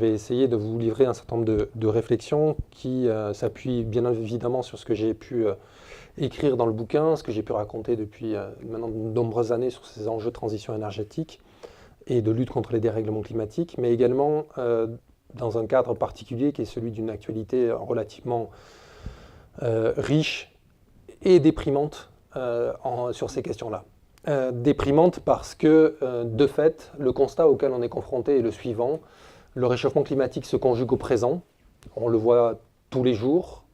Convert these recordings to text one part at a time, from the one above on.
Je vais essayer de vous livrer un certain nombre de réflexions qui s'appuient bien évidemment sur ce que j'ai pu écrire dans le bouquin, ce que j'ai pu raconter depuis maintenant de nombreuses années sur ces enjeux de transition énergétique et de lutte contre les dérèglements climatiques, mais également dans un cadre particulier qui est celui d'une actualité relativement riche et déprimante sur ces questions-là. Déprimante parce que, de fait, le constat auquel on est confronté est le suivant. Le réchauffement climatique se conjugue au présent. On le voit tous les jours,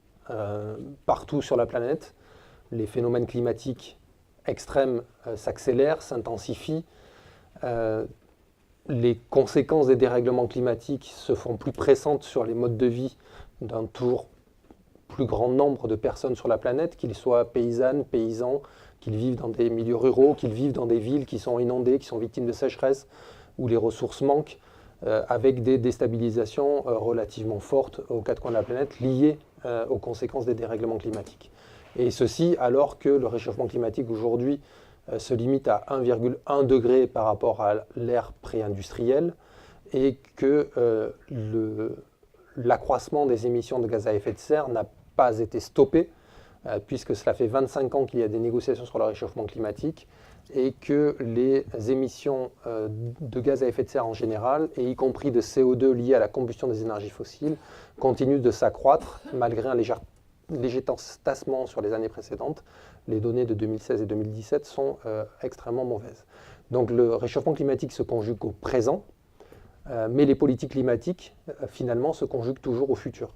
partout sur la planète. Les phénomènes climatiques extrêmes s'accélèrent, s'intensifient. Les conséquences des dérèglements climatiques se font plus pressantes sur les modes de vie d'un toujours plus grand nombre de personnes sur la planète, qu'ils soient paysannes, paysans, qu'ils vivent dans des milieux ruraux, qu'ils vivent dans des villes qui sont inondées, qui sont victimes de sécheresse, où les ressources manquent, avec des déstabilisations relativement fortes aux quatre coins de la planète liées aux conséquences des dérèglements climatiques. Et ceci alors que le réchauffement climatique aujourd'hui se limite à 1,1 degré par rapport à l'ère pré-industrielle et que l'accroissement des émissions de gaz à effet de serre n'a pas été stoppé, puisque cela fait 25 ans qu'il y a des négociations sur le réchauffement climatique et que les émissions de gaz à effet de serre en général, et y compris de CO2 liées à la combustion des énergies fossiles, continuent de s'accroître malgré un léger tassement sur les années précédentes. Les données de 2016 et 2017 sont extrêmement mauvaises. Donc le réchauffement climatique se conjugue au présent, mais les politiques climatiques, finalement, se conjuguent toujours au futur.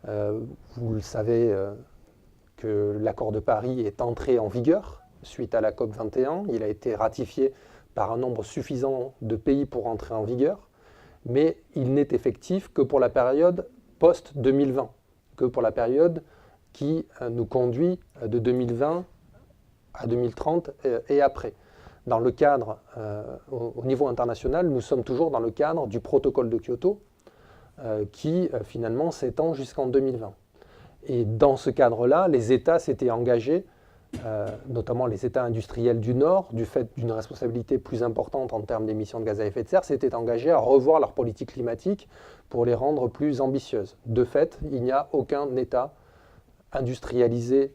Vous le savez que l'accord de Paris est entré en vigueur suite à la COP 21. Il a été ratifié par un nombre suffisant de pays pour entrer en vigueur, mais il n'est effectif que pour la période post-2020, que pour la période qui nous conduit de 2020 à 2030 et après. Dans le cadre, au niveau international, nous sommes toujours dans le cadre du protocole de Kyoto qui finalement s'étend jusqu'en 2020. Et dans ce cadre-là, les États s'étaient engagés, notamment les États industriels du Nord, du fait d'une responsabilité plus importante en termes d'émissions de gaz à effet de serre, s'étaient engagés à revoir leur politique climatique pour les rendre plus ambitieuses. De fait, il n'y a aucun État industrialisé,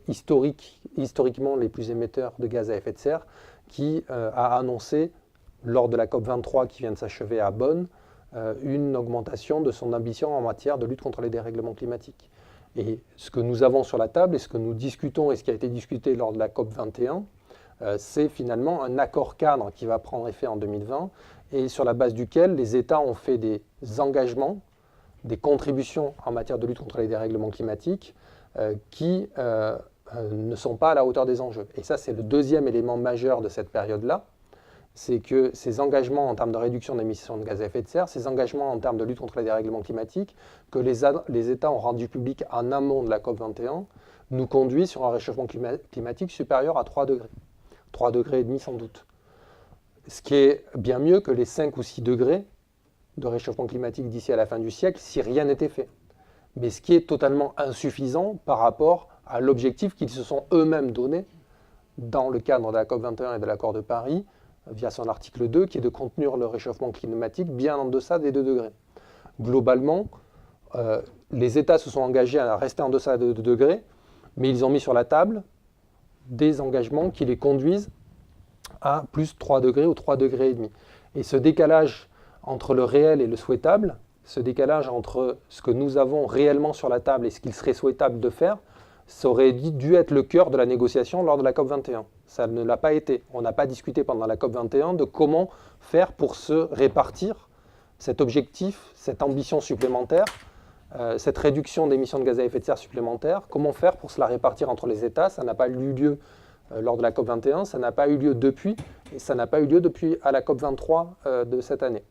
historiquement les plus émetteurs de gaz à effet de serre, qui a annoncé, lors de la COP 23 qui vient de s'achever à Bonn, une augmentation de son ambition en matière de lutte contre les dérèglements climatiques. Et ce que nous avons sur la table, et ce que nous discutons, et ce qui a été discuté lors de la COP 21, c'est finalement un accord cadre qui va prendre effet en 2020, et sur la base duquel les États ont fait des engagements, des contributions en matière de lutte contre les dérèglements climatiques, qui ne sont pas à la hauteur des enjeux. Et ça, c'est le deuxième élément majeur de cette période-là, c'est que ces engagements en termes de réduction d'émissions de gaz à effet de serre, ces engagements en termes de lutte contre les dérèglements climatiques, que les États ont rendus publics en amont de la COP 21, nous conduit sur un réchauffement climatique supérieur à 3 degrés. 3 degrés et demi sans doute. Ce qui est bien mieux que les 5 ou 6 degrés de réchauffement climatique d'ici à la fin du siècle si rien n'était fait. Mais ce qui est totalement insuffisant par rapport à l'objectif qu'ils se sont eux-mêmes donné dans le cadre de la COP 21 et de l'accord de Paris, via son article 2, qui est de contenir le réchauffement climatique bien en deçà des 2 degrés. Globalement, les États se sont engagés à rester en deçà des 2 degrés, mais ils ont mis sur la table des engagements qui les conduisent à plus 3 degrés ou 3 degrés et demi. Et ce décalage entre le réel et le souhaitable, ce décalage entre ce que nous avons réellement sur la table et ce qu'il serait souhaitable de faire, ça aurait dû être le cœur de la négociation lors de la COP 21. Ça ne l'a pas été. On n'a pas discuté pendant la COP 21 de comment faire pour se répartir cet objectif, cette ambition supplémentaire, cette réduction d'émissions de gaz à effet de serre supplémentaire. Comment faire pour se la répartir entre les États? Ça n'a pas eu lieu lors de la COP 21, ça n'a pas eu lieu depuis, et ça n'a pas eu lieu depuis à la COP 23 de cette année.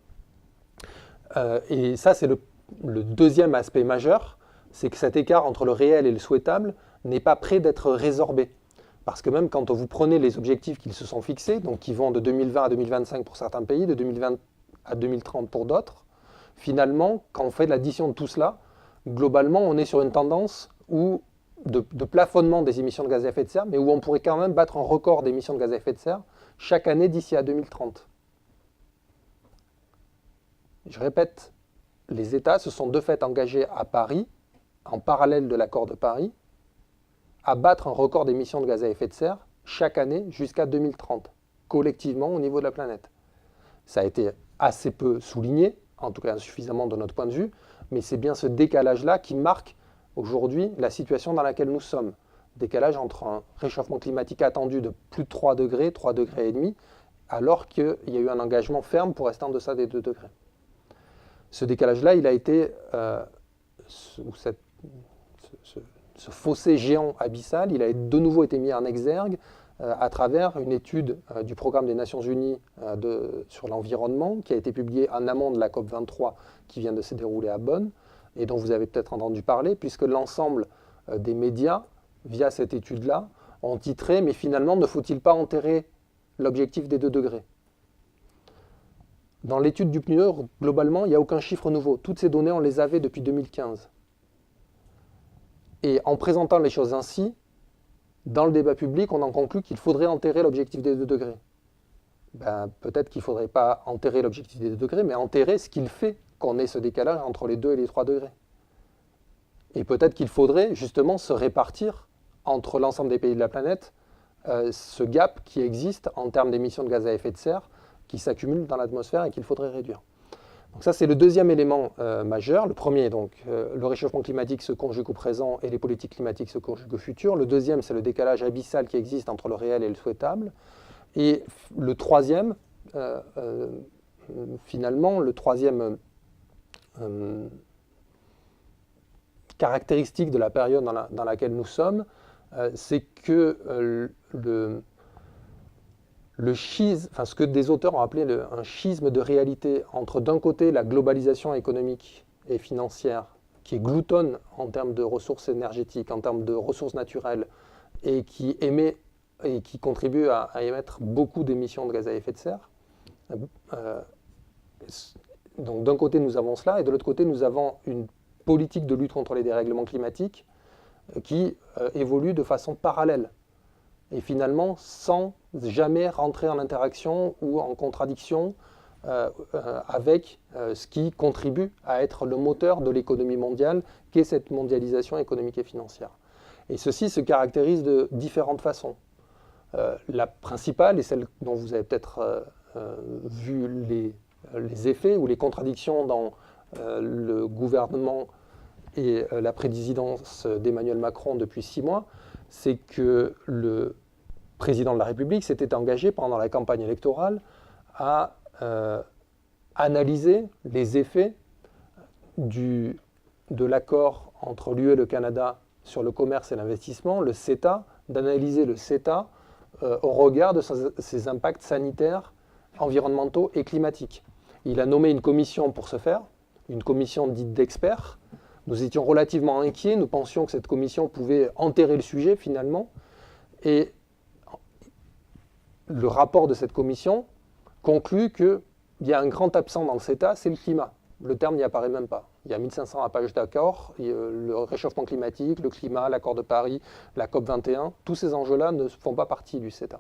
Et ça, c'est le deuxième aspect majeur, c'est que cet écart entre le réel et le souhaitable n'est pas prêt d'être résorbé. Parce que même quand vous prenez les objectifs qu'ils se sont fixés, donc qui vont de 2020 à 2025 pour certains pays, de 2020 à 2030 pour d'autres, finalement, quand on fait l'addition de tout cela, globalement, on est sur une tendance de plafonnement des émissions de gaz à effet de serre, mais où on pourrait quand même battre un record d'émissions de gaz à effet de serre chaque année d'ici à 2030. Je répète, les États se sont de fait engagés à Paris, en parallèle de l'accord de Paris, à battre un record d'émissions de gaz à effet de serre chaque année jusqu'à 2030, collectivement au niveau de la planète. Ça a été assez peu souligné, en tout cas insuffisamment de notre point de vue, mais c'est bien ce décalage-là qui marque aujourd'hui la situation dans laquelle nous sommes. Décalage entre un réchauffement climatique attendu de plus de 3 degrés, 3 degrés et demi, alors qu'il y a eu un engagement ferme pour rester en deçà des 2 degrés. Ce décalage-là, il a été, ce fossé géant abyssal, il a de nouveau été mis en exergue à travers une étude du programme des Nations Unies sur l'environnement qui a été publiée en amont de la COP23 qui vient de se dérouler à Bonn et dont vous avez peut-être entendu parler, puisque l'ensemble des médias, via cette étude-là, ont titré « Mais finalement, ne faut-il pas enterrer l'objectif des 2 degrés ?» Dans l'étude du PNUE, globalement, il n'y a aucun chiffre nouveau. Toutes ces données, on les avait depuis 2015. Et en présentant les choses ainsi, dans le débat public, on en conclut qu'il faudrait enterrer l'objectif des 2 degrés. Ben, peut-être qu'il ne faudrait pas enterrer l'objectif des 2 degrés, mais enterrer ce qu'il fait qu'on ait ce décalage entre les 2 et les 3 degrés. Et peut-être qu'il faudrait justement se répartir entre l'ensemble des pays de la planète ce gap qui existe en termes d'émissions de gaz à effet de serre qui s'accumulent dans l'atmosphère et qu'il faudrait réduire. Donc ça, c'est le deuxième élément majeur. Le premier, donc, le réchauffement climatique se conjugue au présent et les politiques climatiques se conjuguent au futur. Le deuxième, c'est le décalage abyssal qui existe entre le réel et le souhaitable. Et le troisième, finalement, le troisième caractéristique de la période dans laquelle nous sommes, c'est que le schisme, enfin, ce que des auteurs ont appelé un schisme de réalité entre d'un côté la globalisation économique et financière qui est gloutonne en termes de ressources énergétiques, en termes de ressources naturelles et qui émet et qui contribue à émettre beaucoup d'émissions de gaz à effet de serre. Donc d'un côté nous avons cela et de l'autre côté nous avons une politique de lutte contre les dérèglements climatiques qui évolue de façon parallèle et finalement sans jamais rentrer en interaction ou en contradiction avec ce qui contribue à être le moteur de l'économie mondiale, qu'est cette mondialisation économique et financière. Et ceci se caractérise de différentes façons. La principale, et celle dont vous avez peut-être vu les effets ou les contradictions dans le gouvernement et la présidence d'Emmanuel Macron depuis 6 mois, c'est que le président de la République s'était engagé pendant la campagne électorale à analyser les effets de l'accord entre l'UE et le Canada sur le commerce et l'investissement, le CETA, d'analyser le CETA au regard de ses impacts sanitaires, environnementaux et climatiques. Il a nommé une commission pour ce faire, une commission dite d'experts. Nous étions relativement inquiets, nous pensions que cette commission pouvait enterrer le sujet finalement. Et le rapport de cette commission conclut qu'il y a un grand absent dans le CETA, c'est le climat. Le terme n'y apparaît même pas. Il y a 1500 pages d'accord, le réchauffement climatique, le climat, l'accord de Paris, la COP21, tous ces enjeux-là ne font pas partie du CETA.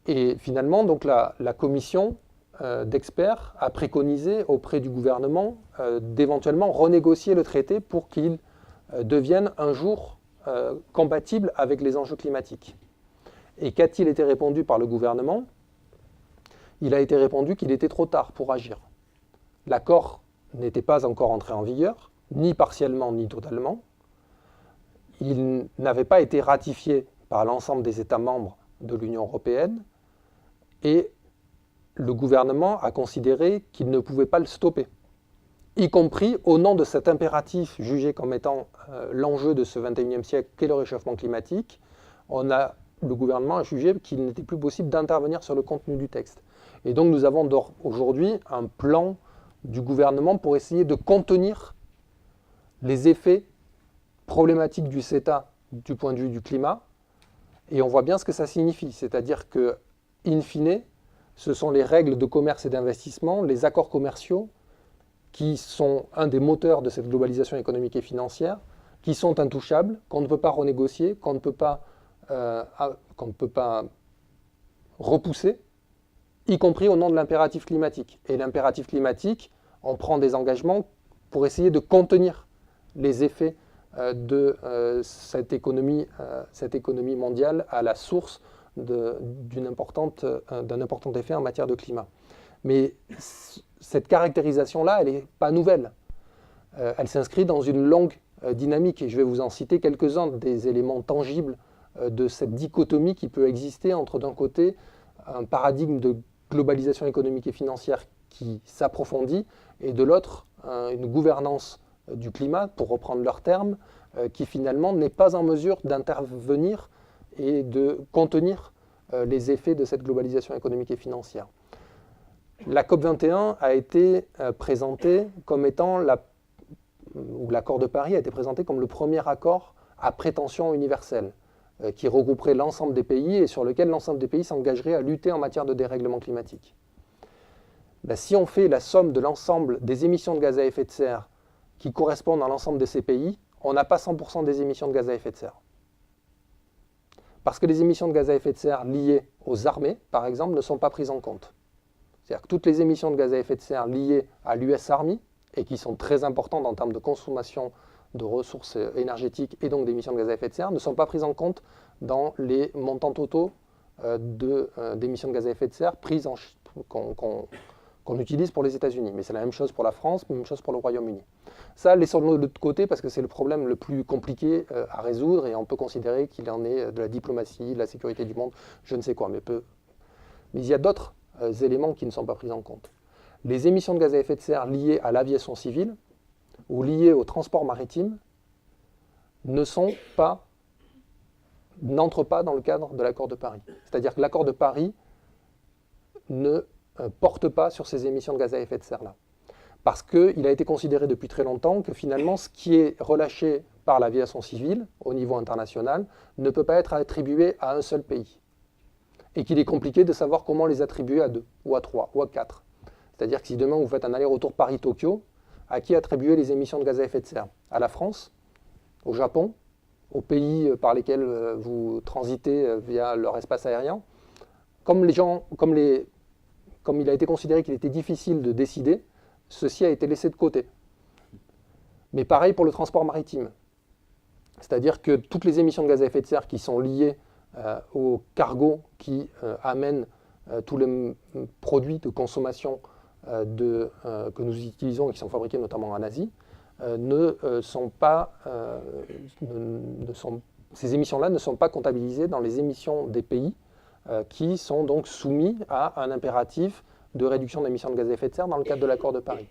Et finalement, donc, la commission d'experts a préconisé auprès du gouvernement d'éventuellement renégocier le traité pour qu'il devienne un jour compatible avec les enjeux climatiques. Et qu'a-t-il été répondu par le gouvernement? Il a été répondu qu'il était trop tard pour agir. L'accord n'était pas encore entré en vigueur, ni partiellement ni totalement. Il n'avait pas été ratifié par l'ensemble des États membres de l'Union européenne et le gouvernement a considéré qu'il ne pouvait pas le stopper, y compris au nom de cet impératif jugé comme étant l'enjeu de ce 21e siècle qu'est le réchauffement climatique. Le gouvernement a jugé qu'il n'était plus possible d'intervenir sur le contenu du texte. Et donc nous avons aujourd'hui un plan du gouvernement pour essayer de contenir les effets problématiques du CETA du point de vue du climat. Et on voit bien ce que ça signifie, c'est-à-dire que, in fine, ce sont les règles de commerce et d'investissement, les accords commerciaux, qui sont un des moteurs de cette globalisation économique et financière, qui sont intouchables, qu'on ne peut pas renégocier, qu'on ne peut pas repousser, y compris au nom de l'impératif climatique. Et l'impératif climatique, on prend des engagements pour essayer de contenir les effets de cette économie mondiale à la source d'un important effet en matière de climat. Mais cette caractérisation-là, elle n'est pas nouvelle. Elle s'inscrit dans une longue dynamique, et je vais vous en citer quelques-uns des éléments tangibles de cette dichotomie qui peut exister entre, d'un côté, un paradigme de globalisation économique et financière qui s'approfondit, et de l'autre, une gouvernance du climat, pour reprendre leurs termes, qui finalement n'est pas en mesure d'intervenir et de contenir les effets de cette globalisation économique et financière. La COP21 a été présentée comme étant, ou l'accord de Paris a été présenté comme le premier accord à prétention universelle, qui regrouperait l'ensemble des pays et sur lequel l'ensemble des pays s'engagerait à lutter en matière de dérèglement climatique. Ben, si on fait la somme de l'ensemble des émissions de gaz à effet de serre qui correspondent à l'ensemble de ces pays, on n'a pas 100% des émissions de gaz à effet de serre. Parce que les émissions de gaz à effet de serre liées aux armées, par exemple, ne sont pas prises en compte. C'est-à-dire que toutes les émissions de gaz à effet de serre liées à l'US Army, et qui sont très importantes en termes de consommation de ressources énergétiques et donc d'émissions de gaz à effet de serre, ne sont pas prises en compte dans les montants totaux d'émissions de gaz à effet de serre qu'on utilise pour les États-Unis. Mais c'est la même chose pour la France, même chose pour le Royaume-Uni. Ça, laissons-le de l'autre côté parce que c'est le problème le plus compliqué à résoudre et on peut considérer qu'il en est de la diplomatie, de la sécurité du monde, je ne sais quoi. Mais il y a d'autres éléments qui ne sont pas pris en compte. Les émissions de gaz à effet de serre liées à l'aviation civile ou liées au transport maritime n'entrent pas dans le cadre de l'accord de Paris. C'est-à-dire que l'accord de Paris ne porte pas sur ces émissions de gaz à effet de serre-là. Parce qu'il a été considéré depuis très longtemps que finalement ce qui est relâché par l'aviation civile au niveau international ne peut pas être attribué à un seul pays. Et qu'il est compliqué de savoir comment les attribuer à 2, ou à 3, ou à 4. C'est-à-dire que si demain vous faites un aller-retour Paris-Tokyo, à qui attribuer les émissions de gaz à effet de serre? À la France? Au Japon? Aux pays par lesquels vous transitez via leur espace aérien? Comme il a été considéré qu'il était difficile de décider, ceci a été laissé de côté. Mais pareil pour le transport maritime. C'est-à-dire que toutes les émissions de gaz à effet de serre qui sont liées aux cargos qui amènent tous les produits de consommation que nous utilisons et qui sont fabriqués notamment en Asie, ces émissions-là ne sont pas comptabilisées dans les émissions des pays qui sont donc soumis à un impératif de réduction d'émissions de gaz à effet de serre dans le cadre de l'accord de Paris.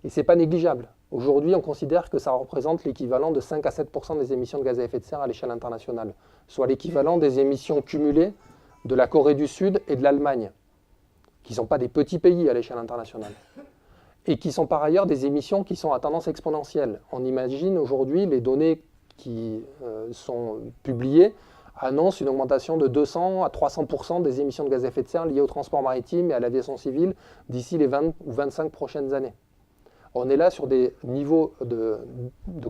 Et ce n'est pas négligeable. Aujourd'hui, on considère que ça représente l'équivalent de 5 à 7% des émissions de gaz à effet de serre à l'échelle internationale, soit l'équivalent des émissions cumulées de la Corée du Sud et de l'Allemagne, qui ne sont pas des petits pays à l'échelle internationale, et qui sont par ailleurs des émissions qui sont à tendance exponentielle. On imagine aujourd'hui, les données qui sont publiées annoncent une augmentation de 200 à 300% des émissions de gaz à effet de serre liées au transport maritime et à l'aviation civile d'ici les 20 ou 25 prochaines années. On est là sur des niveaux de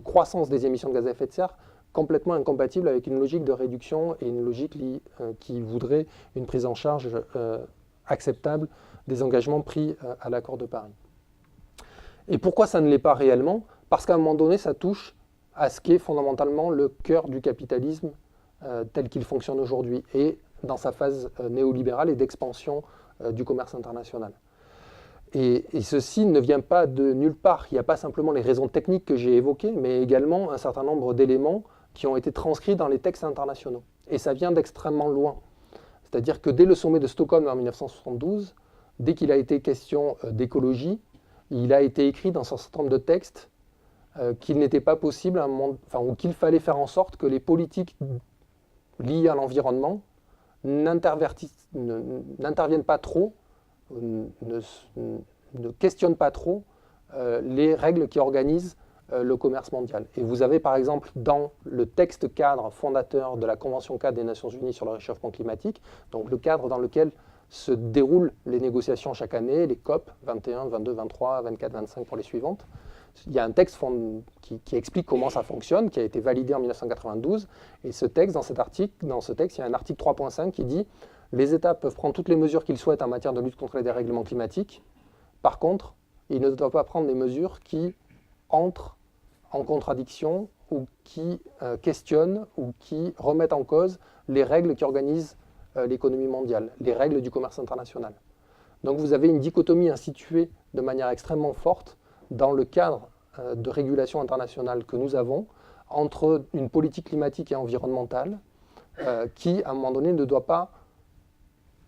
croissance des émissions de gaz à effet de serre complètement incompatibles avec une logique de réduction et une logique qui voudrait une prise en charge acceptable des engagements pris à l'accord de Paris. Et pourquoi ça ne l'est pas réellement? Parce qu'à un moment donné, ça touche à ce qui est fondamentalement le cœur du capitalisme tel qu'il fonctionne aujourd'hui et dans sa phase néolibérale et d'expansion du commerce international. Et ceci ne vient pas de nulle part. Il n'y a pas simplement les raisons techniques que j'ai évoquées, mais également un certain nombre d'éléments qui ont été transcrits dans les textes internationaux. Et ça vient d'extrêmement loin. C'est-à-dire que dès le sommet de Stockholm en 1972, dès qu'il a été question d'écologie, il a été écrit dans un certain nombre de textes qu'il n'était pas possible, ou qu'il fallait faire en sorte que les politiques liées à l'environnement n'interviennent pas trop, ne questionnent pas trop les règles qui organisent le commerce mondial. Et vous avez par exemple dans le texte cadre fondateur de la Convention cadre des Nations Unies sur le réchauffement climatique, donc le cadre dans lequel se déroulent les négociations chaque année, les COP 21, 22, 23, 24, 25 pour les suivantes. Il y a un texte qui explique comment ça fonctionne, qui a été validé en 1992. Et ce texte, dans ce texte, il y a un article 3.5 qui dit « Les États peuvent prendre toutes les mesures qu'ils souhaitent en matière de lutte contre les dérèglements climatiques. Par contre, et il ne doit pas prendre des mesures qui entrent en contradiction ou qui questionnent ou qui remettent en cause les règles qui organisent l'économie mondiale, les règles du commerce international. Donc vous avez une dichotomie instituée de manière extrêmement forte dans le cadre de régulation internationale que nous avons entre une politique climatique et environnementale qui, à un moment donné, ne doit pas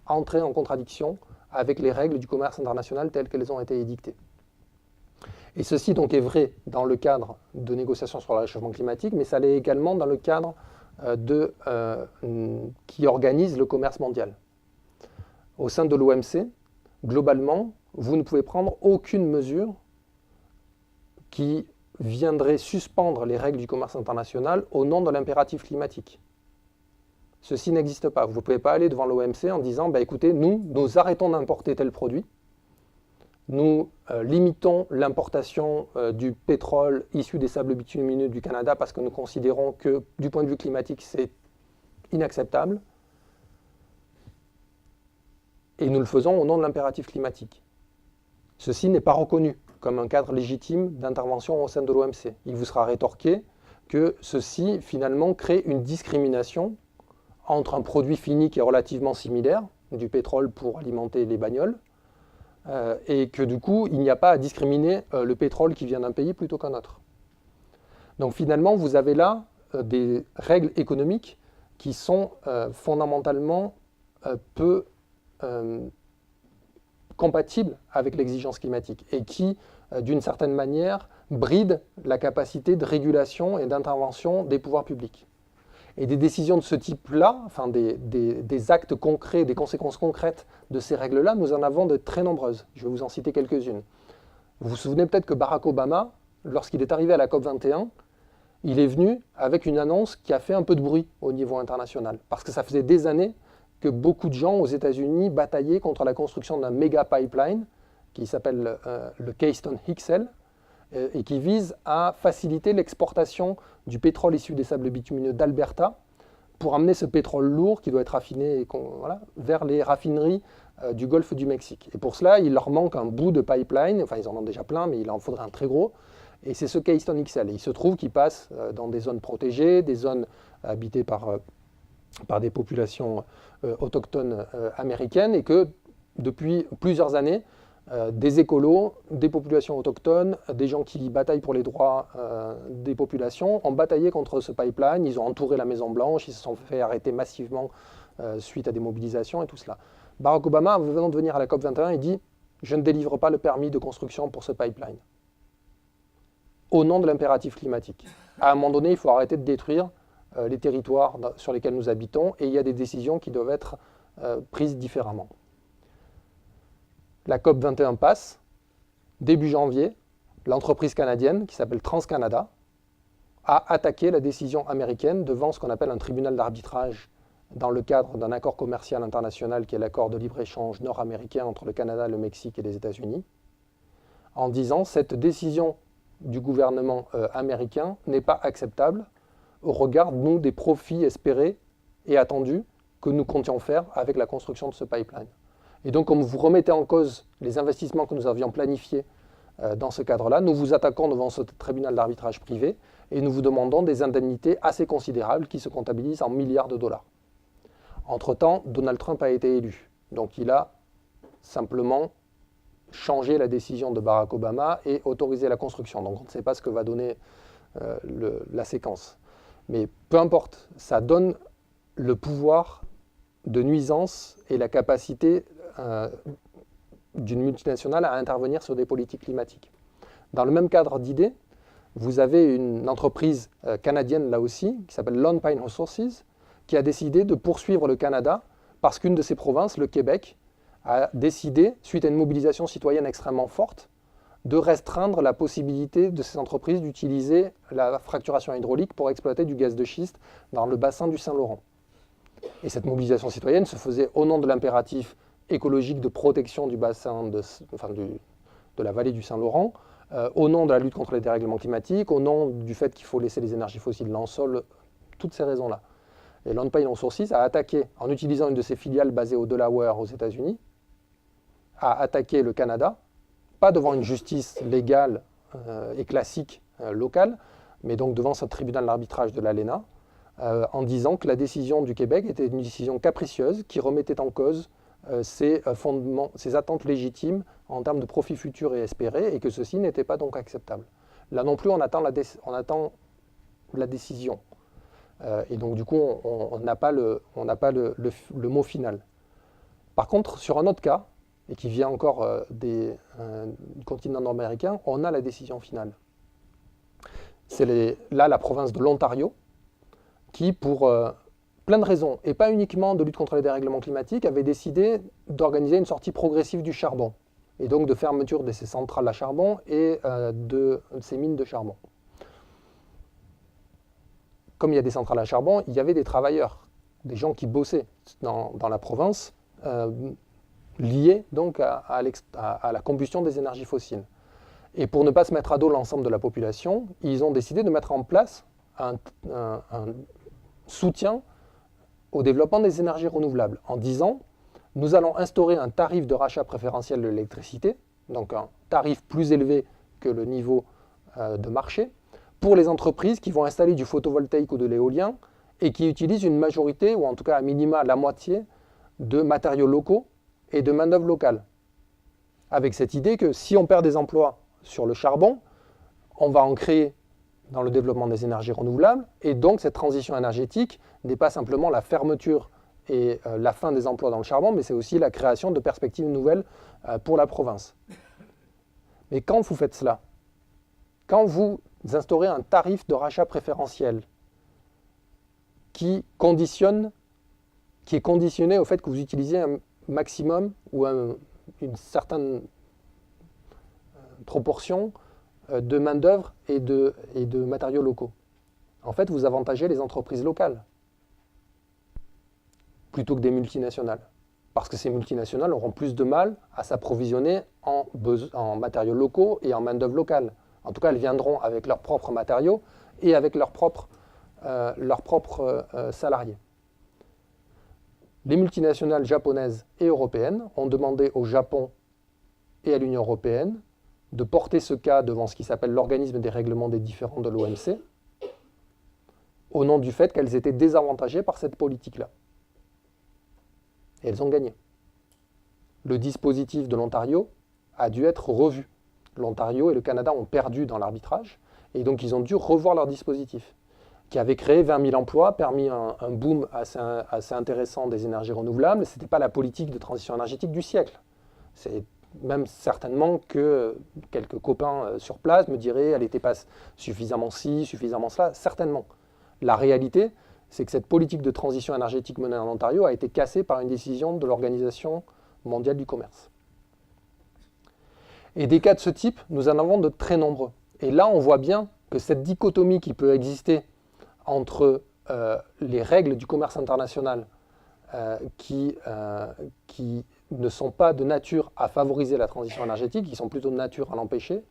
entrer en contradiction avec les règles du commerce international telles qu'elles ont été édictées. Et ceci donc est vrai dans le cadre de négociations sur le réchauffement climatique, mais ça l'est également dans le cadre qui organise le commerce mondial. Au sein de l'OMC, globalement, vous ne pouvez prendre aucune mesure qui viendrait suspendre les règles du commerce international au nom de l'impératif climatique. Ceci n'existe pas. Vous ne pouvez pas aller devant l'OMC en disant bah, écoutez, nous arrêtons d'importer tel produit, nous limitons l'importation du pétrole issu des sables bitumineux du Canada parce que nous considérons que du point de vue climatique, c'est inacceptable. Et nous le faisons au nom de l'impératif climatique. Ceci n'est pas reconnu comme un cadre légitime d'intervention au sein de l'OMC. Il vous sera rétorqué que ceci, finalement, crée une discrimination entre un produit fini qui est relativement similaire, du pétrole pour alimenter les bagnoles, et que du coup, il n'y a pas à discriminer le pétrole qui vient d'un pays plutôt qu'un autre. Donc finalement, vous avez là des règles économiques qui sont fondamentalement peu compatibles avec l'exigence climatique et qui, d'une certaine manière, brident la capacité de régulation et d'intervention des pouvoirs publics. Et des décisions de ce type-là, enfin des actes concrets, des conséquences concrètes de ces règles-là, nous en avons de très nombreuses. Je vais vous en citer quelques-unes. Vous vous souvenez peut-être que Barack Obama, lorsqu'il est arrivé à la COP21, il est venu avec une annonce qui a fait un peu de bruit au niveau international. Parce que ça faisait des années que beaucoup de gens aux États-Unis bataillaient contre la construction d'un méga pipeline qui s'appelle le Keystone XL, et qui vise à faciliter l'exportation du pétrole issu des sables bitumineux d'Alberta pour amener ce pétrole lourd qui doit être raffiné vers les raffineries du golfe du Mexique. Et pour cela, il leur manque un bout de pipeline, enfin ils en ont déjà plein, mais il en faudrait un très gros, et c'est ce Keystone XL. Et il se trouve qu'il passe dans des zones protégées, des zones habitées par des populations autochtones américaines, et que depuis plusieurs années, des écolos, des populations autochtones, des gens qui bataillent pour les droits des populations ont bataillé contre ce pipeline, ils ont entouré la Maison-Blanche, ils se sont fait arrêter massivement suite à des mobilisations et tout cela. Barack Obama, venant de venir à la COP21, il dit « Je ne délivre pas le permis de construction pour ce pipeline » au nom de l'impératif climatique. À un moment donné, il faut arrêter de détruire les territoires sur lesquels nous habitons et il y a des décisions qui doivent être prises différemment. La COP21 passe. Début janvier, l'entreprise canadienne, qui s'appelle TransCanada, a attaqué la décision américaine devant ce qu'on appelle un tribunal d'arbitrage dans le cadre d'un accord commercial international qui est l'accord de libre-échange nord-américain entre le Canada, le Mexique et les États-Unis, en disant cette décision du gouvernement américain n'est pas acceptable au regard, nous, des profits espérés et attendus que nous comptions faire avec la construction de ce pipeline. Et donc, comme vous remettez en cause les investissements que nous avions planifiés dans ce cadre-là, nous vous attaquons devant ce tribunal d'arbitrage privé et nous vous demandons des indemnités assez considérables qui se comptabilisent en milliards de dollars. Entre-temps, Donald Trump a été élu. Donc, il a simplement changé la décision de Barack Obama et autorisé la construction. Donc, on ne sait pas ce que va donner la séquence. Mais peu importe, ça donne le pouvoir de nuisance et la capacité d'une multinationale à intervenir sur des politiques climatiques. Dans le même cadre d'idées, vous avez une entreprise canadienne là aussi, qui s'appelle Lone Pine Resources, qui a décidé de poursuivre le Canada parce qu'une de ses provinces, le Québec, a décidé, suite à une mobilisation citoyenne extrêmement forte, de restreindre la possibilité de ces entreprises d'utiliser la fracturation hydraulique pour exploiter du gaz de schiste dans le bassin du Saint-Laurent. Et cette mobilisation citoyenne se faisait au nom de l'impératif écologique de protection du bassin de la vallée du Saint-Laurent, au nom de la lutte contre les dérèglements climatiques, au nom du fait qu'il faut laisser les énergies fossiles dans le sol, toutes ces raisons-là. Et Lone Pine Resources a attaqué, en utilisant une de ses filiales basée au Delaware aux États-Unis, a attaqué le Canada pas devant une justice légale et classique locale, mais donc devant ce tribunal d'arbitrage de l'ALENA, en disant que la décision du Québec était une décision capricieuse qui remettait en cause ses attentes légitimes en termes de profit futur et espéré, et que ceci n'était pas donc acceptable. Là non plus, on attend la décision. Et donc du coup, on n'a pas le mot final. Par contre, sur un autre cas, et qui vient encore du continent nord-américain, on a la décision finale. C'est là la province de l'Ontario, qui, pour plein de raisons, et pas uniquement de lutte contre les dérèglements climatiques, avait décidé d'organiser une sortie progressive du charbon, et donc de fermeture de ses centrales à charbon et de ses mines de charbon. Comme il y a des centrales à charbon, il y avait des travailleurs, des gens qui bossaient dans la province, liés donc à la combustion des énergies fossiles. Et pour ne pas se mettre à dos l'ensemble de la population, ils ont décidé de mettre en place un soutien au développement des énergies renouvelables, en disant « Nous allons instaurer un tarif de rachat préférentiel de l'électricité, donc un tarif plus élevé que le niveau de marché, pour les entreprises qui vont installer du photovoltaïque ou de l'éolien et qui utilisent une majorité, ou en tout cas à minima la moitié, de matériaux locaux et de main-d'œuvre locale. » Avec cette idée que si on perd des emplois sur le charbon, on va en créer dans le développement des énergies renouvelables, et donc cette transition énergétique n'est pas simplement la fermeture et la fin des emplois dans le charbon, mais c'est aussi la création de perspectives nouvelles pour la province. Mais quand vous faites cela, quand vous instaurez un tarif de rachat préférentiel qui est conditionné au fait que vous utilisez un maximum ou une certaine proportion de main-d'œuvre et de matériaux locaux. En fait, vous avantagez les entreprises locales plutôt que des multinationales. Parce que ces multinationales auront plus de mal à s'approvisionner en matériaux locaux et en main-d'œuvre locale. En tout cas, elles viendront avec leurs propres matériaux et avec leurs propres salariés. Les multinationales japonaises et européennes ont demandé au Japon et à l'Union européenne de porter ce cas devant ce qui s'appelle l'organisme des règlements des différends de l'OMC, au nom du fait qu'elles étaient désavantagées par cette politique-là. Et elles ont gagné. Le dispositif de l'Ontario a dû être revu. L'Ontario et le Canada ont perdu dans l'arbitrage, et donc ils ont dû revoir leur dispositif, qui avait créé 20 000 emplois, permis un boom assez intéressant des énergies renouvelables. Ce n'était pas la politique de transition énergétique du siècle. C'est même certainement que quelques copains sur place me diraient elle n'était pas suffisamment ci, suffisamment cela. Certainement. La réalité, c'est que cette politique de transition énergétique menée en Ontario a été cassée par une décision de l'Organisation mondiale du commerce. Et des cas de ce type, nous en avons de très nombreux. Et là, on voit bien que cette dichotomie qui peut exister entre les règles du commerce international qui ne sont pas de nature à favoriser la transition énergétique, qui sont plutôt de nature à l'empêcher,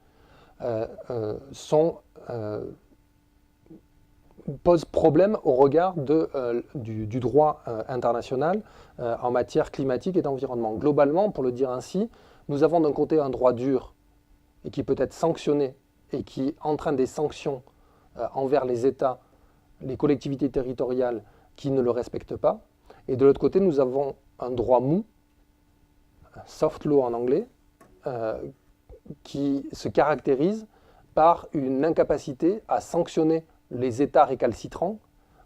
posent problème au regard du droit international en matière climatique et d'environnement. Globalement, pour le dire ainsi, nous avons d'un côté un droit dur et qui peut être sanctionné et qui entraîne des sanctions envers les États, les collectivités territoriales qui ne le respectent pas. Et de l'autre côté, nous avons un droit mou, soft law en anglais, qui se caractérise par une incapacité à sanctionner les États récalcitrants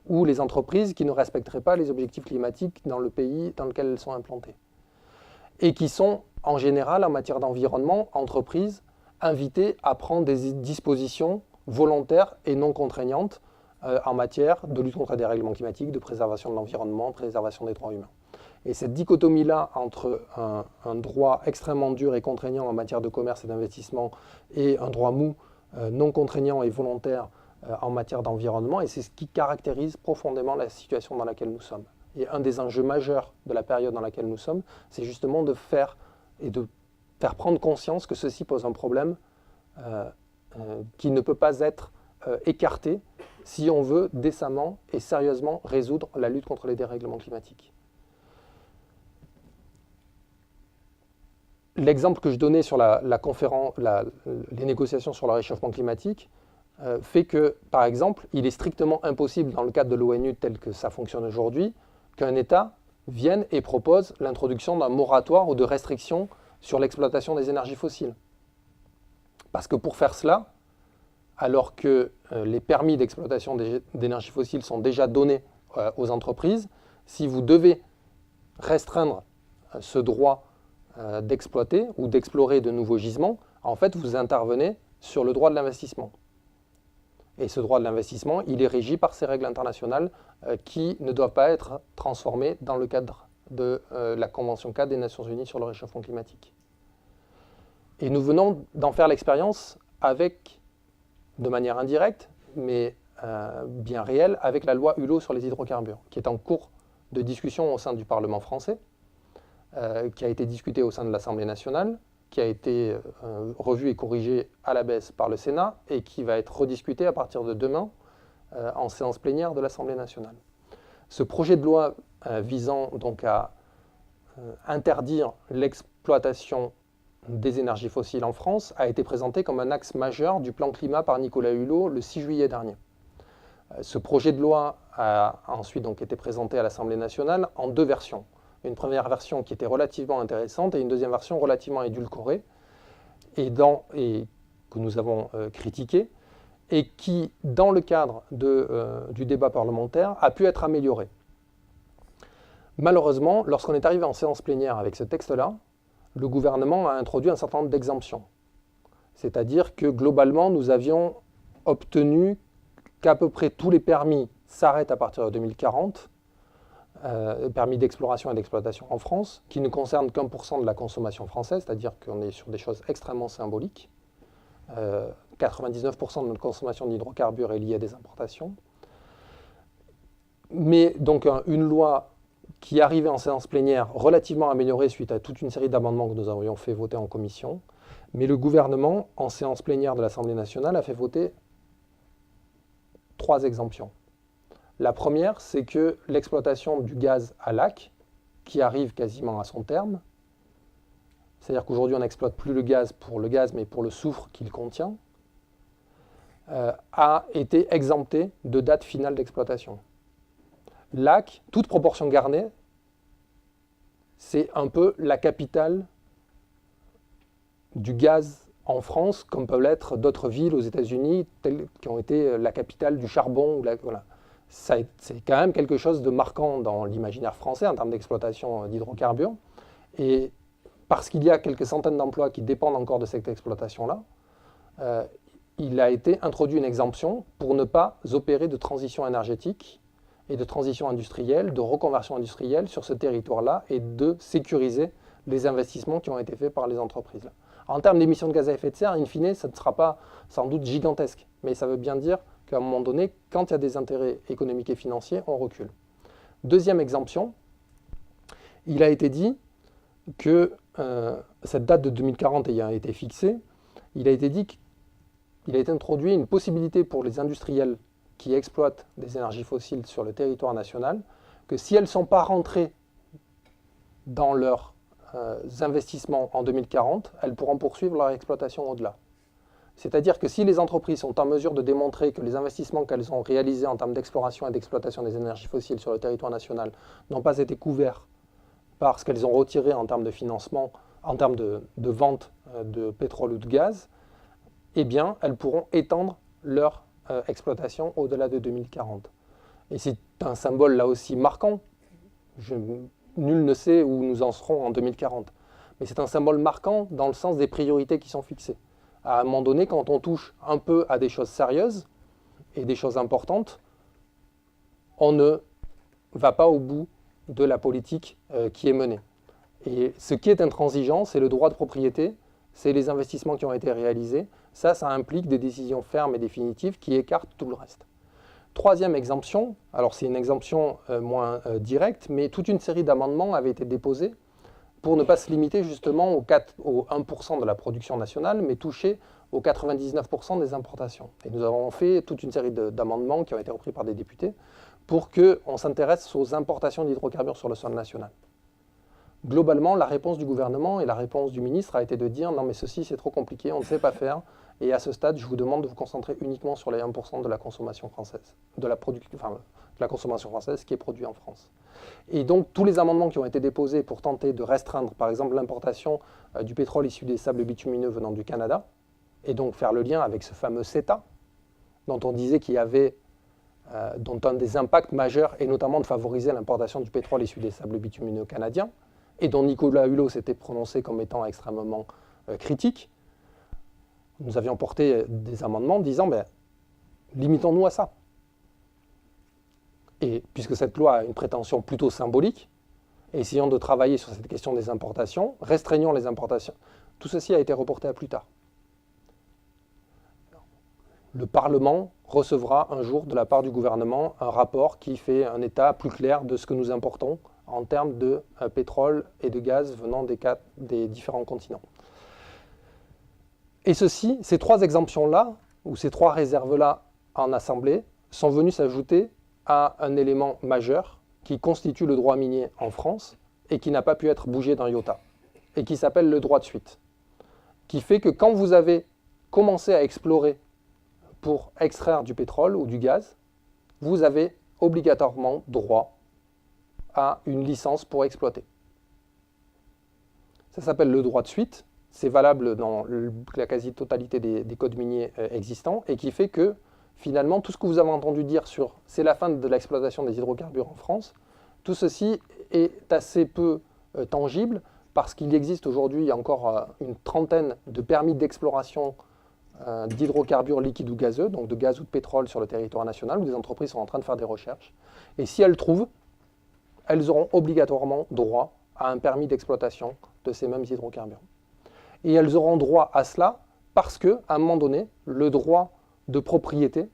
ou les entreprises qui ne respecteraient pas les objectifs climatiques dans le pays dans lequel elles sont implantées. Et qui sont, en général, en matière d'environnement, entreprises invitées à prendre des dispositions volontaires et non contraignantes en matière de lutte contre les dérèglements climatiques, de préservation de l'environnement, préservation des droits humains. Et cette dichotomie-là entre un droit extrêmement dur et contraignant en matière de commerce et d'investissement et un droit mou, non contraignant et volontaire en matière d'environnement, et c'est ce qui caractérise profondément la situation dans laquelle nous sommes. Et un des enjeux majeurs de la période dans laquelle nous sommes, c'est justement de faire prendre conscience que ceci pose un problème qui ne peut pas être écarté si on veut décemment et sérieusement résoudre la lutte contre les dérèglements climatiques. l'exemple que je donnais sur les négociations sur le réchauffement climatique fait que, par exemple, il est strictement impossible dans le cadre de l'ONU tel que ça fonctionne aujourd'hui, qu'un État vienne et propose l'introduction d'un moratoire ou de restrictions sur l'exploitation des énergies fossiles. Parce que pour faire cela, alors que les permis d'exploitation d'énergie fossile sont déjà donnés aux entreprises, si vous devez restreindre ce droit d'exploiter ou d'explorer de nouveaux gisements, en fait, vous intervenez sur le droit de l'investissement. Et ce droit de l'investissement, il est régi par ces règles internationales qui ne doivent pas être transformées dans le cadre de la Convention 4 des Nations Unies sur le réchauffement climatique. Et nous venons d'en faire l'expérience avec, de manière indirecte, mais bien réelle, avec la loi Hulot sur les hydrocarbures, qui est en cours de discussion au sein du Parlement français, qui a été discutée au sein de l'Assemblée nationale, qui a été revue et corrigée à la baisse par le Sénat et qui va être rediscutée à partir de demain en séance plénière de l'Assemblée nationale. Ce projet de loi visant donc à interdire l'exploitation des énergies fossiles en France a été présenté comme un axe majeur du plan climat par Nicolas Hulot le 6 juillet dernier. Ce projet de loi a ensuite donc été présenté à l'Assemblée nationale en deux versions. Une première version qui était relativement intéressante et une deuxième version relativement édulcorée et que nous avons critiquée et qui, dans le cadre du débat parlementaire, a pu être améliorée. Malheureusement, lorsqu'on est arrivé en séance plénière avec ce texte-là, le gouvernement a introduit un certain nombre d'exemptions. C'est-à-dire que globalement, nous avions obtenu qu'à peu près tous les permis s'arrêtent à partir de 2040, permis d'exploration et d'exploitation en France, qui ne concernent qu'1% de la consommation française, c'est-à-dire qu'on est sur des choses extrêmement symboliques. 99% de notre consommation d'hydrocarbures est liée à des importations. Mais donc une loi qui arrivait en séance plénière relativement améliorée suite à toute une série d'amendements que nous avions fait voter en commission. Mais le gouvernement, en séance plénière de l'Assemblée nationale, a fait voter 3 exemptions. La première, c'est que l'exploitation du gaz à lac, qui arrive quasiment à son terme, c'est-à-dire qu'aujourd'hui on n'exploite plus le gaz, mais pour le soufre qu'il contient, a été exemptée de date finale d'exploitation. Lac, toute proportion gardée, c'est un peu la capitale du gaz en France, comme peuvent l'être d'autres villes aux États-Unis, qui ont été la capitale du charbon. Voilà. C'est quand même quelque chose de marquant dans l'imaginaire français en termes d'exploitation d'hydrocarbures. Et parce qu'il y a quelques centaines d'emplois qui dépendent encore de cette exploitation-là, il a été introduit une exemption pour ne pas opérer de transition énergétique et de transition industrielle, de reconversion industrielle sur ce territoire-là et de sécuriser les investissements qui ont été faits par les entreprises. En termes d'émissions de gaz à effet de serre, in fine, ça ne sera pas sans doute gigantesque, mais ça veut bien dire qu'à un moment donné, quand il y a des intérêts économiques et financiers, on recule. Deuxième exemption, il a été dit que cette date de 2040 ayant été fixée, il a été introduit une possibilité pour les industriels qui exploitent des énergies fossiles sur le territoire national, que si elles ne sont pas rentrées dans leurs investissements en 2040, elles pourront poursuivre leur exploitation au-delà. C'est-à-dire que si les entreprises sont en mesure de démontrer que les investissements qu'elles ont réalisés en termes d'exploration et d'exploitation des énergies fossiles sur le territoire national n'ont pas été couverts par ce qu'elles ont retiré en termes de financement, en termes de vente de pétrole ou de gaz, eh bien, elles pourront étendre leur exploitation au-delà de 2040. Et c'est un symbole là aussi marquant. Nul ne sait où nous en serons en 2040. Mais c'est un symbole marquant dans le sens des priorités qui sont fixées. À un moment donné, quand on touche un peu à des choses sérieuses et des choses importantes, on ne va pas au bout de la politique qui est menée. Et ce qui est intransigeant, c'est le droit de propriété, c'est les investissements qui ont été réalisés. Ça implique des décisions fermes et définitives qui écartent tout le reste. Troisième exemption, alors c'est une exemption moins directe, mais toute une série d'amendements avaient été déposés pour ne pas se limiter justement au 1% de la production nationale, mais toucher aux 99% des importations. Et nous avons fait toute une série d'amendements qui ont été repris par des députés pour qu'on s'intéresse aux importations d'hydrocarbures sur le sol national. Globalement, la réponse du gouvernement et la réponse du ministre a été de dire « Non, mais ceci, c'est trop compliqué, on ne sait pas faire. Et à ce stade, je vous demande de vous concentrer uniquement sur les 1% de la consommation française, de la consommation française qui est produite en France. » Et donc, tous les amendements qui ont été déposés pour tenter de restreindre, par exemple, l'importation du pétrole issu des sables bitumineux venant du Canada, et donc faire le lien avec ce fameux CETA, dont on disait qu'il y avait dont un des impacts majeurs est notamment de favoriser l'importation du pétrole issu des sables bitumineux canadiens, et dont Nicolas Hulot s'était prononcé comme étant extrêmement critique. Nous avions porté des amendements disant limitons-nous à ça. Et puisque cette loi a une prétention plutôt symbolique, essayons de travailler sur cette question des importations, restreignons les importations. Tout ceci a été reporté à plus tard. Le Parlement recevra un jour de la part du gouvernement un rapport qui fait un état plus clair de ce que nous importons en termes de pétrole et de gaz venant des différents continents. Et ces trois exemptions-là, ou ces trois réserves-là en Assemblée, sont venues s'ajouter à un élément majeur qui constitue le droit minier en France et qui n'a pas pu être bougé d'un iota, et qui s'appelle le droit de suite, qui fait que quand vous avez commencé à explorer pour extraire du pétrole ou du gaz, vous avez obligatoirement droit à une licence pour exploiter. Ça s'appelle le droit de suite, c'est valable dans la quasi-totalité des codes miniers existants, et qui fait que, finalement, tout ce que vous avez entendu dire sur « c'est la fin de l'exploitation des hydrocarbures en France », tout ceci est assez peu tangible, parce qu'il existe aujourd'hui encore une trentaine de permis d'exploration d'hydrocarbures liquides ou gazeux, donc de gaz ou de pétrole sur le territoire national, où des entreprises sont en train de faire des recherches. Et si elles trouvent, elles auront obligatoirement droit à un permis d'exploitation de ces mêmes hydrocarbures. Et elles auront droit à cela parce qu'à un moment donné, le droit de propriété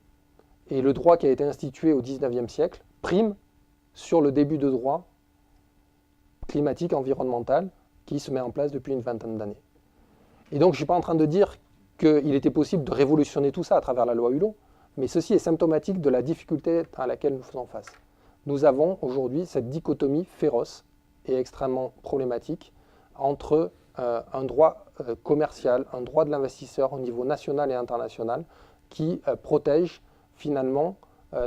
et le droit qui a été institué au XIXe siècle prime sur le début de droit climatique, environnemental, qui se met en place depuis une vingtaine d'années. Et donc, je ne suis pas en train de dire qu'il était possible de révolutionner tout ça à travers la loi Hulot, mais ceci est symptomatique de la difficulté à laquelle nous faisons face. Nous avons aujourd'hui cette dichotomie féroce et extrêmement problématique entre un droit commercial, un droit de l'investisseur au niveau national et international qui protège finalement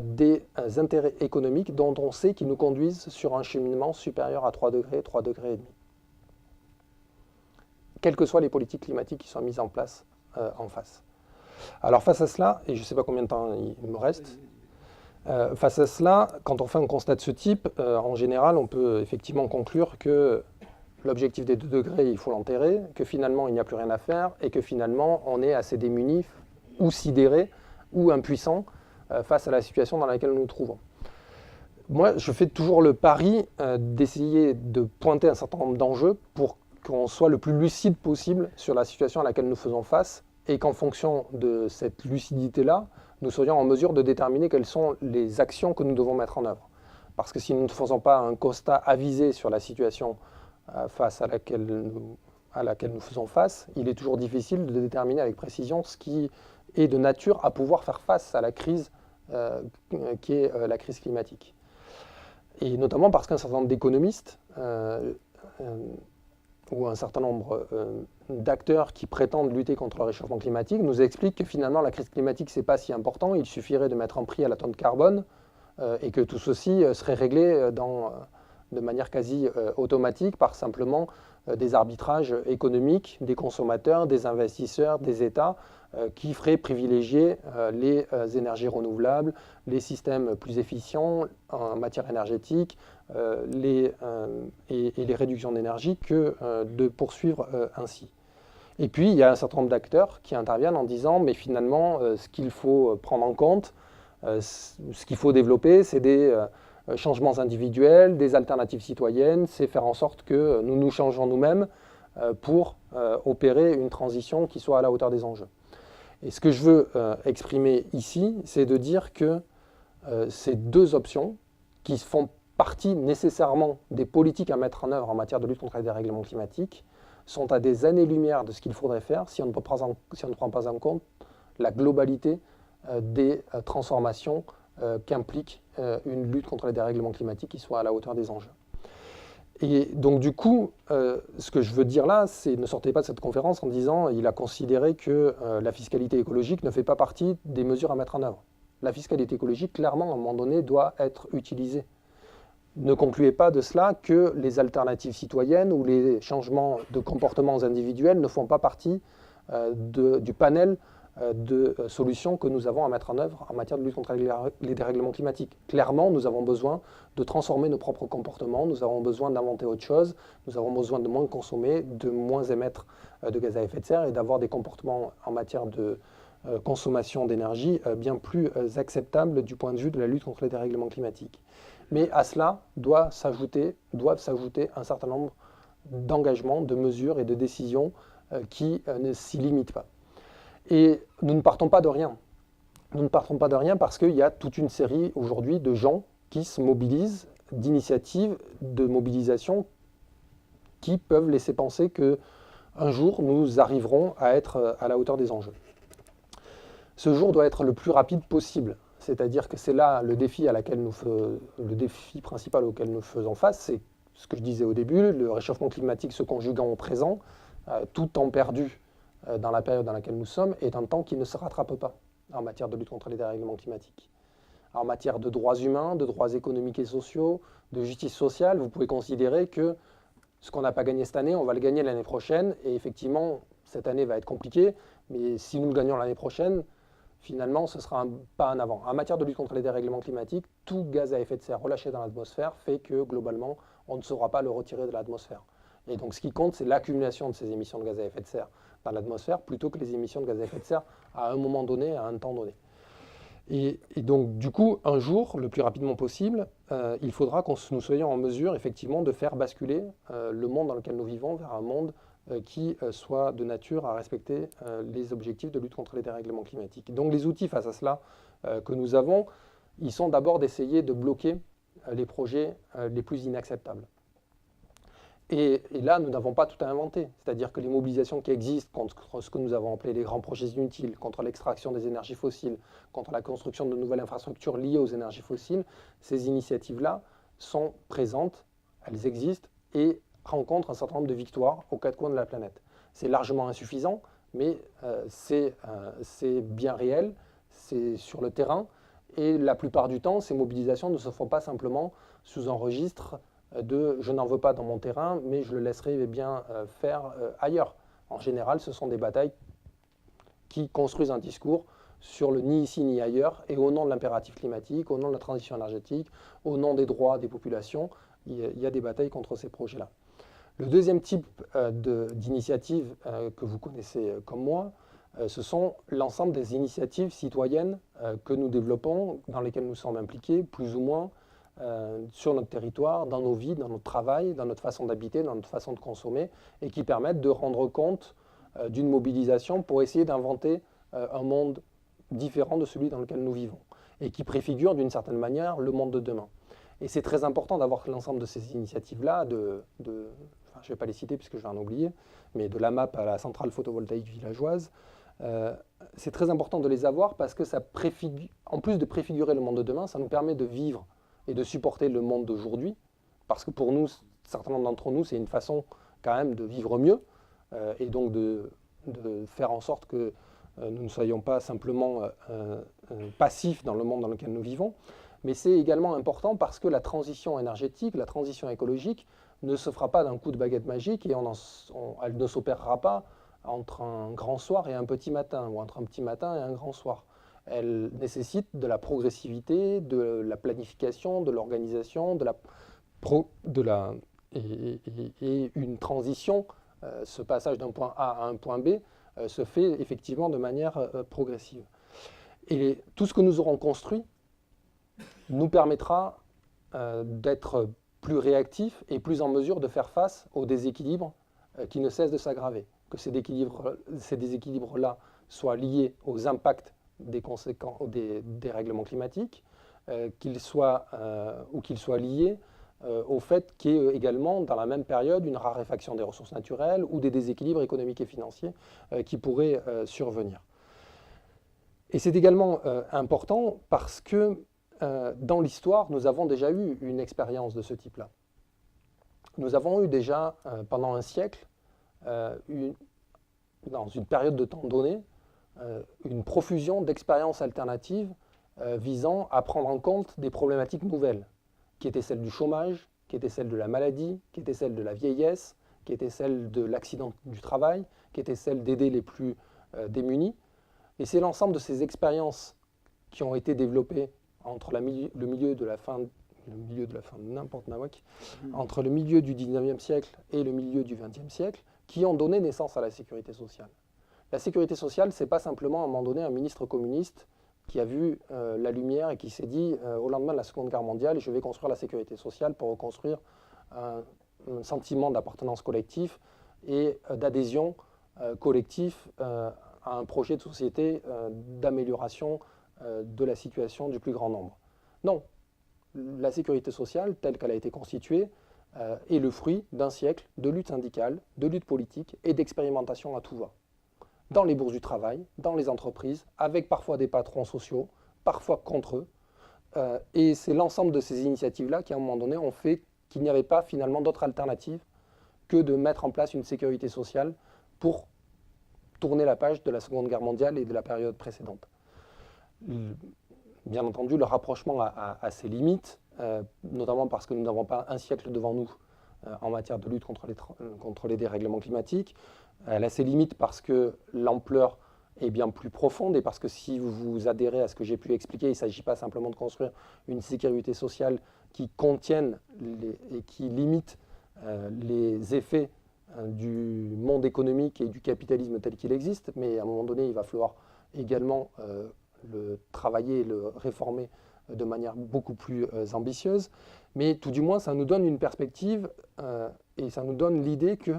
des intérêts économiques dont on sait qu'ils nous conduisent sur un cheminement supérieur à 3 degrés, 3 degrés et demi. Quelles que soient les politiques climatiques qui sont mises en place en face. Alors face à cela, et je ne sais pas combien de temps il me reste, face à cela, quand on fait un constat de ce type, en général, on peut effectivement conclure que l'objectif des 2 degrés, il faut l'enterrer, que finalement, il n'y a plus rien à faire, et que finalement, on est assez démunis, ou sidérés, ou impuissants, face à la situation dans laquelle nous nous trouvons. Moi, je fais toujours le pari d'essayer de pointer un certain nombre d'enjeux pour qu'on soit le plus lucide possible sur la situation à laquelle nous faisons face, et qu'en fonction de cette lucidité-là, nous soyons en mesure de déterminer quelles sont les actions que nous devons mettre en œuvre. Parce que si nous ne faisons pas un constat avisé sur la situation face à laquelle nous faisons face, il est toujours difficile de déterminer avec précision ce qui est de nature à pouvoir faire face à la crise qui est la crise climatique. Et notamment parce qu'un certain nombre d'économistes ou un certain nombre d'acteurs qui prétendent lutter contre le réchauffement climatique nous expliquent que finalement la crise climatique c'est pas si important, il suffirait de mettre un prix à la tonne de carbone et que tout ceci serait réglé de manière quasi automatique par simplement des arbitrages économiques des consommateurs, des investisseurs, des États qui feraient privilégier les énergies renouvelables, les systèmes plus efficients en matière énergétique et les réductions d'énergie que de poursuivre ainsi. Et puis, il y a un certain nombre d'acteurs qui interviennent en disant mais finalement, ce qu'il faut prendre en compte, ce qu'il faut développer, c'est des changements individuels, des alternatives citoyennes, c'est faire en sorte que nous nous changeons nous-mêmes pour opérer une transition qui soit à la hauteur des enjeux. Et ce que je veux exprimer ici, c'est de dire que ces deux options, qui font partie nécessairement des politiques à mettre en œuvre en matière de lutte contre les dérèglements climatiques, sont à des années-lumière de ce qu'il faudrait faire si on ne prend pas en compte la globalité des transformations qu'implique une lutte contre les dérèglements climatiques qui soit à la hauteur des enjeux. Et donc du coup, ce que je veux dire là, c'est ne sortez pas de cette conférence en disant il a considéré que la fiscalité écologique ne fait pas partie des mesures à mettre en œuvre. La fiscalité écologique, clairement, à un moment donné, doit être utilisée. Ne concluez pas de cela que les alternatives citoyennes ou les changements de comportements individuels ne font pas partie du panel de solutions que nous avons à mettre en œuvre en matière de lutte contre les dérèglements climatiques. Clairement, nous avons besoin de transformer nos propres comportements, nous avons besoin d'inventer autre chose, nous avons besoin de moins consommer, de moins émettre de gaz à effet de serre et d'avoir des comportements en matière de consommation d'énergie bien plus acceptables du point de vue de la lutte contre les dérèglements climatiques. Mais à cela doivent s'ajouter un certain nombre d'engagements, de mesures et de décisions qui ne s'y limitent pas. Et nous ne partons pas de rien. Nous ne partons pas de rien parce qu'il y a toute une série aujourd'hui de gens qui se mobilisent, d'initiatives de mobilisation qui peuvent laisser penser qu'un jour nous arriverons à être à la hauteur des enjeux. Ce jour doit être le plus rapide possible. C'est-à-dire que c'est là le défi principal auquel nous faisons face, c'est ce que je disais au début, le réchauffement climatique se conjuguant au présent, tout temps perdu dans la période dans laquelle nous sommes est un temps qui ne se rattrape pas en matière de lutte contre les dérèglements climatiques. En matière de droits humains, de droits économiques et sociaux, de justice sociale, vous pouvez considérer que ce qu'on n'a pas gagné cette année, on va le gagner l'année prochaine. Et effectivement, cette année va être compliquée, mais si nous le gagnons l'année prochaine, finalement, ce sera un pas en avant. En matière de lutte contre les dérèglements climatiques, tout gaz à effet de serre relâché dans l'atmosphère fait que, globalement, on ne saura pas le retirer de l'atmosphère. Et donc, ce qui compte, c'est l'accumulation de ces émissions de gaz à effet de serre dans l'atmosphère, plutôt que les émissions de gaz à effet de serre à un moment donné, à un temps donné. Et donc, du coup, un jour, le plus rapidement possible, il faudra que nous soyons en mesure, effectivement, de faire basculer le monde dans lequel nous vivons vers un monde qui soit de nature à respecter les objectifs de lutte contre les dérèglements climatiques. Donc les outils face à cela que nous avons, ils sont d'abord d'essayer de bloquer les projets les plus inacceptables. Et là, nous n'avons pas tout à inventer. C'est-à-dire que les mobilisations qui existent contre ce que nous avons appelé les grands projets inutiles, contre l'extraction des énergies fossiles, contre la construction de nouvelles infrastructures liées aux énergies fossiles, ces initiatives-là sont présentes, elles existent et rencontrent un certain nombre de victoires aux quatre coins de la planète. C'est largement insuffisant, mais c'est bien réel, c'est sur le terrain. Et la plupart du temps, ces mobilisations ne se font pas simplement sous un registre de « je n'en veux pas dans mon terrain, mais je le laisserai bien faire ailleurs ». En général, ce sont des batailles qui construisent un discours sur le ni ici ni ailleurs, et au nom de l'impératif climatique, au nom de la transition énergétique, au nom des droits des populations, il y a des batailles contre ces projets-là. Le deuxième type d'initiative que vous connaissez comme moi, ce sont l'ensemble des initiatives citoyennes que nous développons, dans lesquelles nous sommes impliqués, plus ou moins, sur notre territoire, dans nos vies, dans notre travail, dans notre façon d'habiter, dans notre façon de consommer, et qui permettent de rendre compte d'une mobilisation pour essayer d'inventer un monde différent de celui dans lequel nous vivons, et qui préfigure d'une certaine manière le monde de demain. Et c'est très important d'avoir l'ensemble de ces initiatives-là, je ne vais pas les citer puisque je vais en oublier, mais de la MAP à la centrale photovoltaïque villageoise. C'est très important de les avoir parce que ça en plus de préfigurer le monde de demain, ça nous permet de vivre et de supporter le monde d'aujourd'hui, parce que pour nous, certains d'entre nous, c'est une façon quand même de vivre mieux, et donc de faire en sorte que nous ne soyons pas simplement passifs dans le monde dans lequel nous vivons. Mais c'est également important parce que la transition énergétique, la transition écologique ne se fera pas d'un coup de baguette magique et elle ne s'opérera pas entre un grand soir et un petit matin, ou entre un petit matin et un grand soir. Elle nécessite de la progressivité, de la planification, de l'organisation, et une transition, ce passage d'un point A à un point B, se fait effectivement de manière progressive. Et tout ce que nous aurons construit nous permettra d'être plus réactifs et plus en mesure de faire face aux déséquilibres qui ne cessent de s'aggraver. Que ces déséquilibres-là soient liés aux impacts des règlements climatiques, ou qu'ils soient liés au fait qu'il y ait également, dans la même période, une raréfaction des ressources naturelles ou des déséquilibres économiques et financiers qui pourraient survenir. Et c'est également important parce que dans l'histoire, nous avons déjà eu une expérience de ce type-là. Nous avons eu déjà pendant un siècle, dans une période de temps donnée, une profusion d'expériences alternatives visant à prendre en compte des problématiques nouvelles, qui étaient celles du chômage, qui étaient celles de la maladie, qui étaient celles de la vieillesse, qui étaient celles de l'accident du travail, qui étaient celles d'aider les plus démunis. Et c'est l'ensemble de ces expériences qui ont été développées entre le milieu de la fin de n'importe nawak, entre le milieu du 19e siècle et le milieu du 20e siècle, qui ont donné naissance à la sécurité sociale. La sécurité sociale, ce n'est pas simplement à un moment donné un ministre communiste qui a vu la lumière et qui s'est dit au lendemain de la Seconde Guerre mondiale, je vais construire la sécurité sociale pour reconstruire un sentiment d'appartenance collectif et d'adhésion collective à un projet de société d'amélioration de la situation du plus grand nombre. Non, la sécurité sociale, telle qu'elle a été constituée, est le fruit d'un siècle de lutte syndicale, de lutte politique et d'expérimentation à tout va. Dans les bourses du travail, dans les entreprises, avec parfois des patrons sociaux, parfois contre eux. Et c'est l'ensemble de ces initiatives-là qui, à un moment donné, ont fait qu'il n'y avait pas finalement d'autre alternative que de mettre en place une sécurité sociale pour tourner la page de la Seconde Guerre mondiale et de la période précédente. Bien entendu, le rapprochement a ses limites, notamment parce que nous n'avons pas un siècle devant nous en matière de lutte contre les dérèglements climatiques. Elle a ses limites parce que l'ampleur est bien plus profonde et parce que si vous adhérez à ce que j'ai pu expliquer, il ne s'agit pas simplement de construire une sécurité sociale qui contienne et qui limite les effets du monde économique et du capitalisme tel qu'il existe, mais à un moment donné, il va falloir également le travailler et le réformer de manière beaucoup plus ambitieuse. Mais tout du moins, ça nous donne une perspective et ça nous donne l'idée que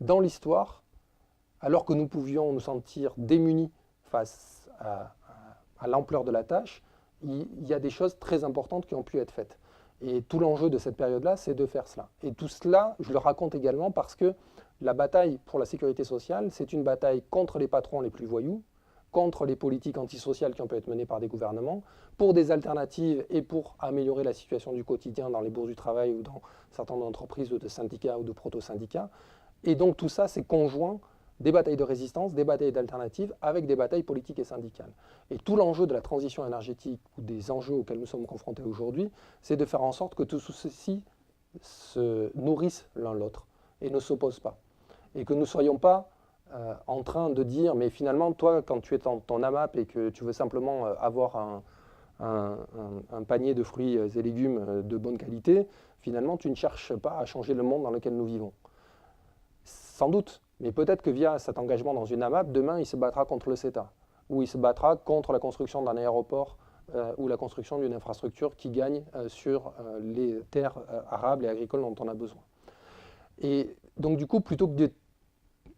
dans l'histoire, alors que nous pouvions nous sentir démunis face à l'ampleur de la tâche, il y a des choses très importantes qui ont pu être faites. Et tout l'enjeu de cette période-là, c'est de faire cela. Et tout cela, je le raconte également parce que la bataille pour la sécurité sociale, c'est une bataille contre les patrons les plus voyous, contre les politiques antisociales qui ont pu être menées par des gouvernements, pour des alternatives et pour améliorer la situation du quotidien dans les bourses du travail ou dans certaines entreprises ou de syndicats ou de proto-syndicats. Et donc tout ça, c'est conjoint des batailles de résistance, des batailles d'alternatives avec des batailles politiques et syndicales. Et tout l'enjeu de la transition énergétique ou des enjeux auxquels nous sommes confrontés aujourd'hui, c'est de faire en sorte que tout ceci se nourrissent l'un l'autre et ne s'opposent pas. Et que nous ne soyons pas en train de dire, mais finalement, toi, quand tu es dans ton AMAP et que tu veux simplement avoir un panier de fruits et légumes de bonne qualité, finalement, tu ne cherches pas à changer le monde dans lequel nous vivons. Sans doute, mais peut-être que via cet engagement dans une AMAP, demain, il se battra contre le CETA, ou il se battra contre la construction d'un aéroport ou la construction d'une infrastructure qui gagne sur les terres arables et agricoles dont on a besoin. Et donc, du coup, plutôt que de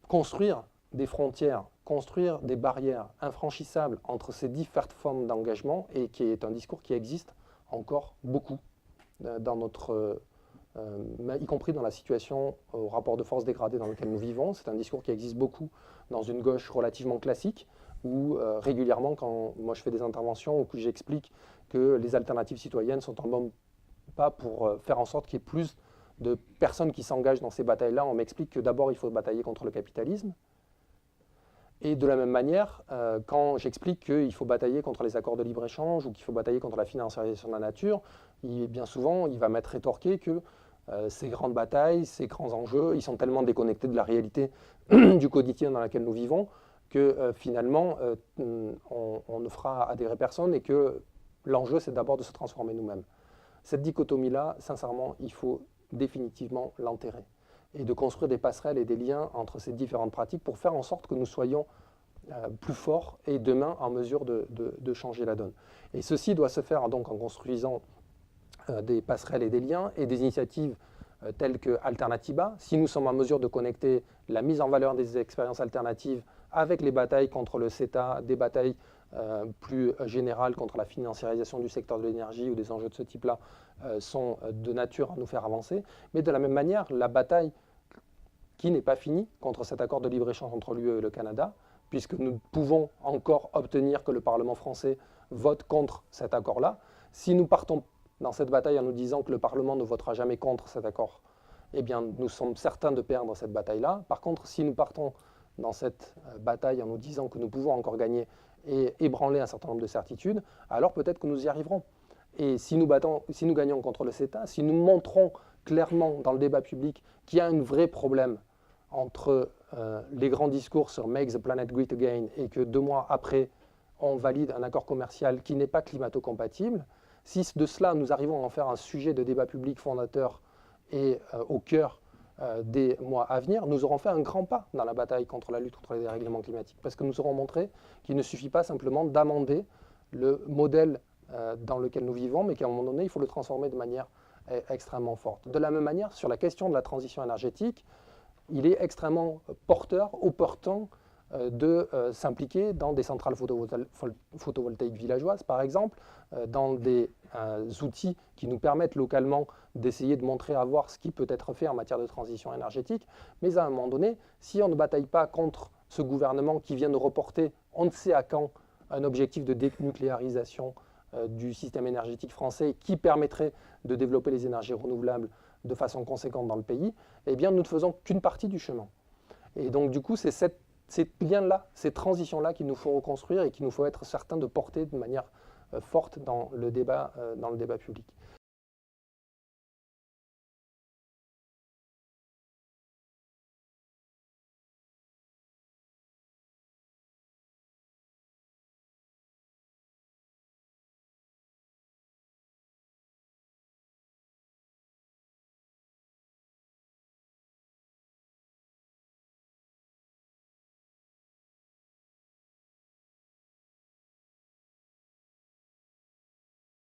construire des frontières, construire des barrières infranchissables entre ces différentes formes d'engagement, et qui est un discours qui existe encore beaucoup dans notre, y compris dans la situation au rapport de force dégradé dans lequel nous vivons. C'est un discours qui existe beaucoup dans une gauche relativement classique, où régulièrement, quand moi je fais des interventions ou que j'explique que les alternatives citoyennes sont un bon pas pour faire en sorte qu'il y ait plus de personnes qui s'engagent dans ces batailles-là, on m'explique que d'abord il faut batailler contre le capitalisme. Et de la même manière, quand j'explique qu'il faut batailler contre les accords de libre-échange ou qu'il faut batailler contre la financiarisation de la nature, bien souvent il va m'être rétorqué que ces grandes batailles, ces grands enjeux, ils sont tellement déconnectés de la réalité du quotidien dans laquelle nous vivons que finalement on ne fera adhérer personne et que l'enjeu c'est d'abord de se transformer nous-mêmes. Cette dichotomie-là, sincèrement, il faut définitivement l'enterrer et de construire des passerelles et des liens entre ces différentes pratiques pour faire en sorte que nous soyons plus forts et demain en mesure de changer la donne. Et ceci doit se faire donc en construisant des passerelles et des liens et des initiatives telles que Alternatiba. Si nous sommes en mesure de connecter la mise en valeur des expériences alternatives avec les batailles contre le CETA, des batailles plus générales contre la financiarisation du secteur de l'énergie ou des enjeux de ce type-là sont de nature à nous faire avancer. Mais de la même manière, la bataille qui n'est pas finie contre cet accord de libre-échange entre l'UE et le Canada, puisque nous pouvons encore obtenir que le Parlement français vote contre cet accord-là. Si nous partons dans cette bataille en nous disant que le Parlement ne votera jamais contre cet accord, eh bien, nous sommes certains de perdre cette bataille-là. Par contre, si nous partons dans cette bataille en nous disant que nous pouvons encore gagner et ébranler un certain nombre de certitudes, alors peut-être que nous y arriverons. Et si nous gagnons contre le CETA, si nous montrons clairement dans le débat public qu'il y a un vrai problème entre les grands discours sur Make the Planet Great Again et que 2 mois après, on valide un accord commercial qui n'est pas climato-compatible, si de cela nous arrivons à en faire un sujet de débat public fondateur et au cœur des mois à venir, nous aurons fait un grand pas dans la bataille contre la lutte contre les dérèglements climatiques. Parce que nous aurons montré qu'il ne suffit pas simplement d'amender le modèle dans lequel nous vivons, mais qu'à un moment donné, il faut le transformer de manière extrêmement forte. De la même manière, sur la question de la transition énergétique, il est extrêmement porteur, opportun de s'impliquer dans des centrales photovoltaïques villageoises, par exemple, dans des outils qui nous permettent localement d'essayer de montrer à voir ce qui peut être fait en matière de transition énergétique. Mais à un moment donné, si on ne bataille pas contre ce gouvernement qui vient de reporter, on ne sait à quand, un objectif de dénucléarisation du système énergétique français qui permettrait de développer les énergies renouvelables de façon conséquente dans le pays, eh bien nous ne faisons qu'une partie du chemin. Et donc du coup, c'est ces liens-là, ces transitions-là qu'il nous faut reconstruire et qu'il nous faut être certain de porter de manière forte dans le débat public.